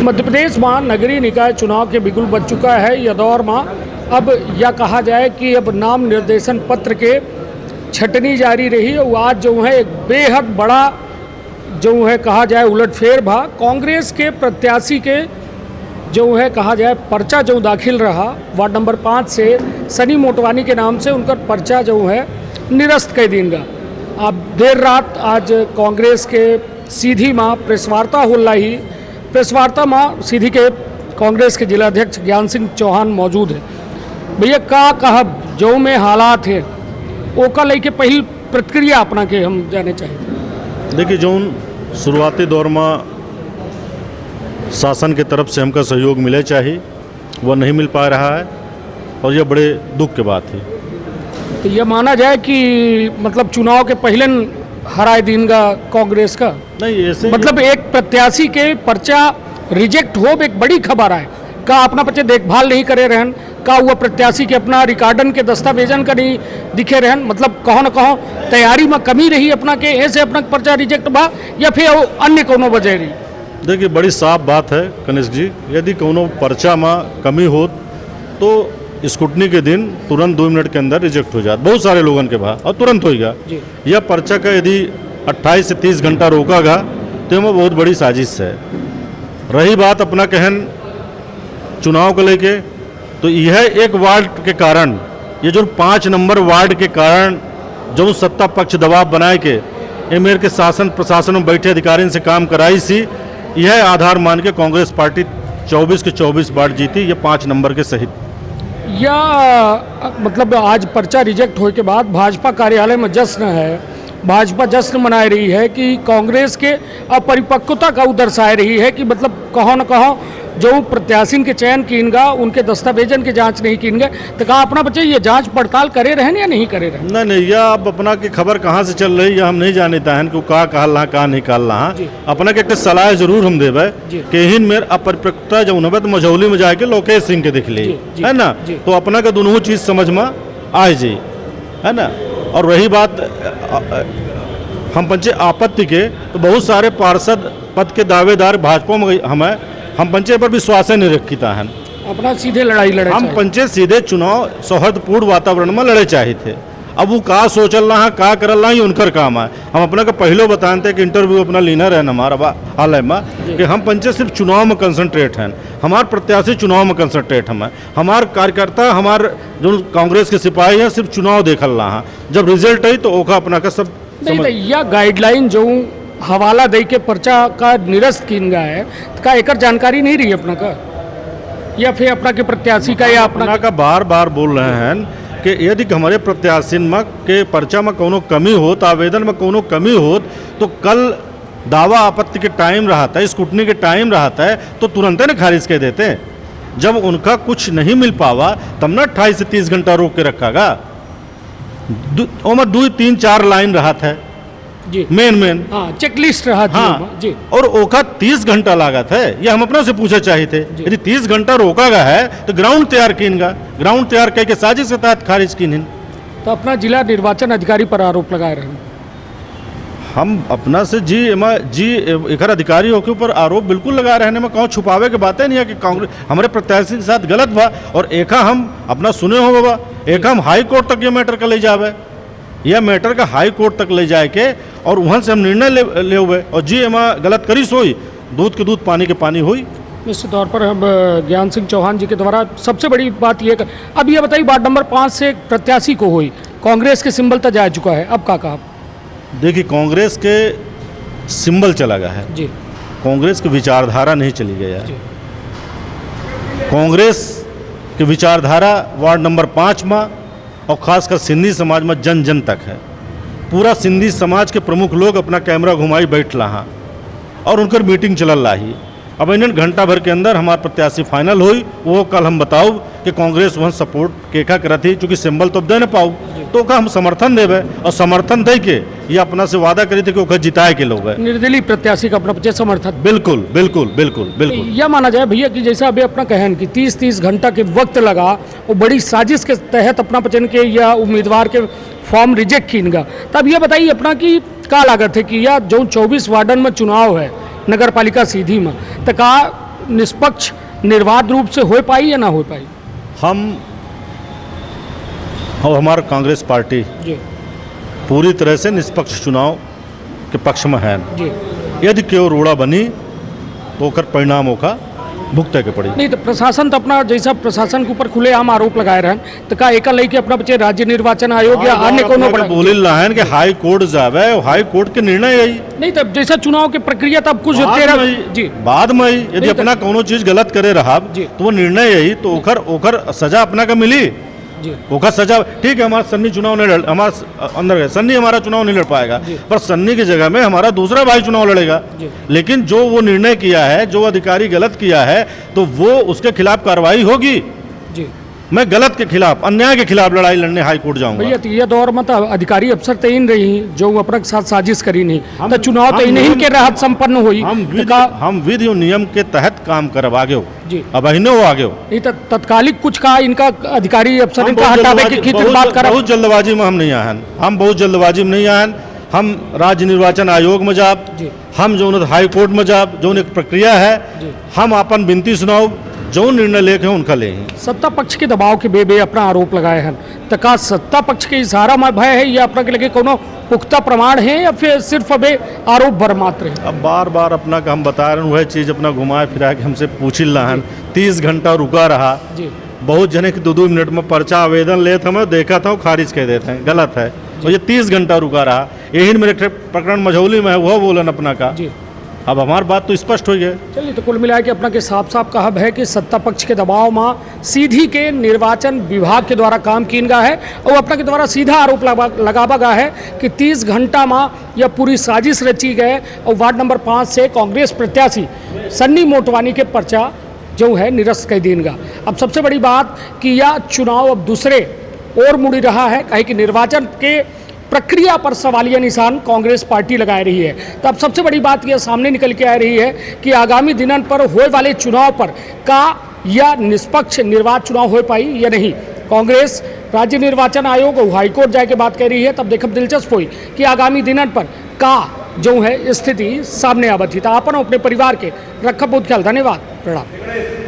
मध्य प्रदेश में नगरीय निकाय चुनाव के बिगुल बज चुका है। यह दौर में अब यह कहा जाए कि अब नाम निर्देशन पत्र के छटनी जारी रही और आज जो है एक बेहद बड़ा जो है कहा जाए उलटफेर भा। कांग्रेस के प्रत्याशी के जो है कहा जाए पर्चा जो दाखिल रहा वार्ड नंबर 5 से सनी मोटवानी के नाम से उनका पर्चा जो है निरस्त कर देंगे। अब देर रात आज कांग्रेस के सीधी माँ प्रेस वार्ता हो रही। प्रेस वार्ता में सीधी के कांग्रेस के जिलाध्यक्ष ज्ञान सिंह चौहान मौजूद है। भैया का कहा जो में हालात है ओका लेके पहली प्रतिक्रिया अपना के हम जाने चाहिए। देखिए जौन शुरुआती दौर में शासन के तरफ से हमका सहयोग मिले चाहिए वह नहीं मिल पा रहा है और यह बड़े दुख की बात है। तो यह माना जाए कि मतलब चुनाव के पहले हराए दिन का कांग्रेस का नहीं ऐसे मतलब एक प्रत्याशी के पर्चा रिजेक्ट हो एक बड़ी खबर है का अपना बच्चे देखभाल नहीं करे रहन का हुआ प्रत्याशी के अपना रिकॉर्डन के दस्तावेजन का नहीं दिखे रहन मतलब कहो न कहो तैयारी में कमी रही अपना के ऐसे अपना पर्चा रिजेक्ट बा या फिर अन्य कोनो वजह रही। देखिए बड़ी साफ बात है कनिष्क जी, यदि कोनो पर्चा में कमी हो तो स्कूटनी के दिन तुरंत 2 मिनट के अंदर रिजेक्ट हो जाता बहुत सारे लोगों के बाद और तुरंत होगा। यह पर्चा का यदि 28 से 30 घंटा रोकागा तो यह बहुत बड़ी साजिश है। रही बात अपना कहन चुनाव को लेके तो यह एक वार्ड के कारण ये जो 5 नंबर वार्ड के कारण जो सत्ता पक्ष दबाव बनाए के मेयर के शासन प्रशासन में बैठे अधिकारियों से काम कराई सी यह आधार मान के कांग्रेस पार्टी 24 के 24 वार्ड जीती ये 5 नंबर के सहित। या मतलब आज पर्चा रिजेक्ट होने के बाद भाजपा कार्यालय में जश्न है। भाजपा जश्न मना रही है कि कांग्रेस के अपरिपक्वता का दर्शा रही है कि मतलब कहो न कहो जो प्रत्याशी के चयन कीनगा उनके दस्तावेजन की जांच नहीं कीनगे तो कहा अपना बच्चे ये जांच पड़ताल करे रहन या नहीं करे रहन। नहीं यह अब अपना की खबर कहाँ से चल रही है हम नहीं जानता है कि कहा कहल कहा नहीं कहल अपना के एक सलाह जरूर हम देवे कि हिन मेर अपरिपक्वता जो तो मझौली में जाके लोकेश सिंह के देख ली है ना तो अपना का दोनों चीज समझ में आ जाए है ना। और रही बात हम पंचे आपत्ति के तो बहुत सारे पार्षद पद के दावेदार भाजपा में हमें हम पंचे पर विश्वास नहीं रखता है। अपना सीधे लड़ाई लड़े हम पंचे सीधे चुनाव सौहार्दपूर्ण वातावरण में लड़े चाहे थे। अब वो का सोचल रहा का करल रहा ये उनकर काम है। हम अपना का पहले बताते कि इंटरव्यू अपना लेना रहे हमारा हाल में कि हम पंचे सिर्फ चुनाव में कंसंट्रेट हैं। हमारे प्रत्याशी चुनाव में कंसंट्रेट हम हमारे कार्यकर्ता हमारे जो कांग्रेस के सिपाही हैं सिर्फ चुनाव देखल रहा जब रिजल्ट आई तो ओखा अपना का सब यह गाइडलाइन जो हवाला दे के पर्चा का निरस्त कीन गया है का एक जानकारी नहीं रही अपना का या फिर अपना के प्रत्याशी का या अपना का बार बार बोल रहे हैं कि यदि हमारे प्रत्याशी में के पर्चा में कोनो कमी हो तो आवेदन में कोनो कमी हो तो कल दावा आपत्ति के टाइम रहता है स्कूटनी के टाइम रहता है तो तुरंत न खारिज कर देते हैं। जब उनका कुछ नहीं मिल पावा तब ना 28 से 30 घंटा रोक के रखागा। 2 3 4 लाइन रहा था जी मेन चेकलिस्ट रहा जी और ओका 30 घंटा लागत है। ये हम अपने से पूछे चाहिए थे यदि 30 घंटा रोका गया है तो ग्राउंड तैयार कीनगा ग्राउंड तैयार करके साजिश के तहत खारिज कीन तो अपना जिला निर्वाचन अधिकारी पर आरोप लगाए रहे हम अपना से जी एक अधिकारियों के ऊपर आरोप बिल्कुल लगा रहे हैं। कहूँ छुपावे के बातें नहीं है कि कांग्रेस हमारे प्रत्याशी के साथ गलत बा और एक हम अपना सुने हो बाबा एक हम हाई कोर्ट तक ये मैटर का ले जावे यह मैटर का हाई कोर्ट तक ले जाए के और वहाँ से हम निर्णय ले हुए और जी एमा गलत करी सोई दूध के दूध पानी के पानी हुई। निश्चित तौर पर हम ज्ञान सिंह चौहान जी के द्वारा सबसे बड़ी बात ये अब ये बताइए वार्ड नंबर 5 से एक प्रत्याशी को हुई कांग्रेस के सिंबल तक जा चुका है अब का कहा। देखिए कांग्रेस के सिंबल चला गया है जी कांग्रेस की विचारधारा नहीं चली गई है। कांग्रेस की विचारधारा वार्ड नंबर 5 में और ख़ासकर सिंधी समाज में जन जन तक है। पूरा सिंधी समाज के प्रमुख लोग अपना कैमरा घुमाई बैठ रहा और उनकर मीटिंग चल रही। अब इन घंटा भर के अंदर हमारे प्रत्याशी फाइनल हुई वो कल हम बताओ कि कांग्रेस वहाँ सपोर्ट केका करती चूँकि सिंबल तो अब दे न पाऊ तो का हम समर्थन देवे और समर्थन दे के ये अपना से वादा करी थे कि ओखा जिताए के लोग निर्दलीय प्रत्याशी का अपना समर्थन बिल्कुल बिल्कुल बिल्कुल बिल्कुल यह माना जाए भैया कि जैसा अभी अपना कहन कि 30 घंटा के वक्त लगा वो बड़ी साजिश के तहत अपना पचन के या उम्मीदवार के फॉर्म रिजेक्ट कीनगा। तब यह बताइए अपना कि का लागत है कि यह जो 24 वार्डन में चुनाव है नगर पालिका सीधी में तो का निष्पक्ष निर्बाध रूप से हो पाई या ना हो पाई? हम और हमारा कांग्रेस पार्टी जी पूरी तरह से निष्पक्ष चुनाव के पक्ष में है। जी। यदि क्यों रोड़ा बनी तो ओकर परिणामों का भुगते के पड़ी। नहीं तो प्रशासन तो अपना जैसा प्रशासन के ऊपर खुलेआम आरोप लगाए रहन तो का एक लेके अपना बच्चे राज्य निर्वाचन आयोग या अन्य कोनो बड़ा बोलिल रहन कि हाई कोर्ट जावे, हाई कोर्ट के निर्णय यही नहीं तब जैसा चुनाव के प्रक्रिया तब कुछ जी बाद में यदि अपना कोनो चीज गलत करे रहा जी। तो वो निर्णय यही तो ओकर सजा अपना का मिली जी ओकर सजा। ठीक है, हमारा सन्नी चुनाव नहीं लड़, हमारा अंदर है सन्नी हमारा चुनाव नहीं लड़ पाएगा, पर सन्नी की जगह में हमारा दूसरा भाई चुनाव लड़ेगा। लेकिन जो वो निर्णय किया है, जो अधिकारी गलत किया है, तो वो उसके खिलाफ कार्रवाई होगी। जी मैं गलत के खिलाफ, अन्याय के खिलाफ लड़ाई लड़ने हाई कोर्ट जाऊंगा। भैया ये दौर में तो अधिकारी अफसर तो इन रही जो अपने के साथ साजिश करी नहीं तो चुनाव तो नहीं के राहत संपन्न हुई। हम विधि और नियम के तहत काम करब आगे हो जी अब अहिने हो आगे हो नहीं तो तत्कालिक कुछ का इनका अधिकारी अफसर इनका हटावे की बात कर बहुत जल्दबाजी में हम नहीं आयन, हम बहुत जल्दबाजी में नहीं आयन। हम राज्य निर्वाचन आयोग में जाब, हम जो हाई कोर्ट में जाब, जो एक प्रक्रिया है हम अपन विनती सुनाओ, जो निर्णय लेके उनका ले। सत्ता पक्ष के दबाव के बे अपना आरोप लगाए हैं तो का सत्ता पक्ष के इशारा में भय है या अपना के लगे कोनो पुख्ता प्रमाण है या फिर सिर्फ अबे आरोप भर मात्र है? अब बार बार अपना का हम बता रहे हैं वह चीज़ अपना घुमाए फिरा के हमसे पूछिल रहा है। 30 घंटा रुका रहा जी। बहुत जने कि 2-2 मिनट में पर्चा आवेदन लेते मैं देखा था खारिज कर देते हैं, गलत है। तो ये 30 घंटा रुका रहा, यही मेरे प्रकरण मझौली में है वह बोलन अपना का जी। अब हमारी बात तो स्पष्ट हो गई। चलिए तो कुल मिला के अपना के साफ साफ कहब है कि सत्ता पक्ष के दबाव में सीधी के निर्वाचन विभाग के द्वारा काम किन गा है और अपना के द्वारा सीधा आरोप लगावा गा है कि 30 घंटा में यह पूरी साजिश रची गए और वार्ड नंबर 5 से कांग्रेस प्रत्याशी सन्नी मोटवानी के पर्चा जो है निरस्त कर देगा। अब सबसे बड़ी बात कि यह चुनाव अब दूसरे और मुड़ी रहा है कहे कि निर्वाचन के प्रक्रिया पर सवालिया निशान कांग्रेस पार्टी लगा रही है। तो अब सबसे बड़ी बात यह सामने निकल के आ रही है कि आगामी दिनों पर होने वाले चुनाव पर का या निष्पक्ष निर्वाचन चुनाव हो पाई या नहीं। कांग्रेस राज्य निर्वाचन आयोग और हाईकोर्ट जाके बात कर रही है, तब देखब दिलचस्प हुई कि आगामी दिनों पर का जो है स्थिति सामने आवत ही। तो अपन अपने परिवार के रखब बहुत ख्याल। धन्यवाद, प्रणाम।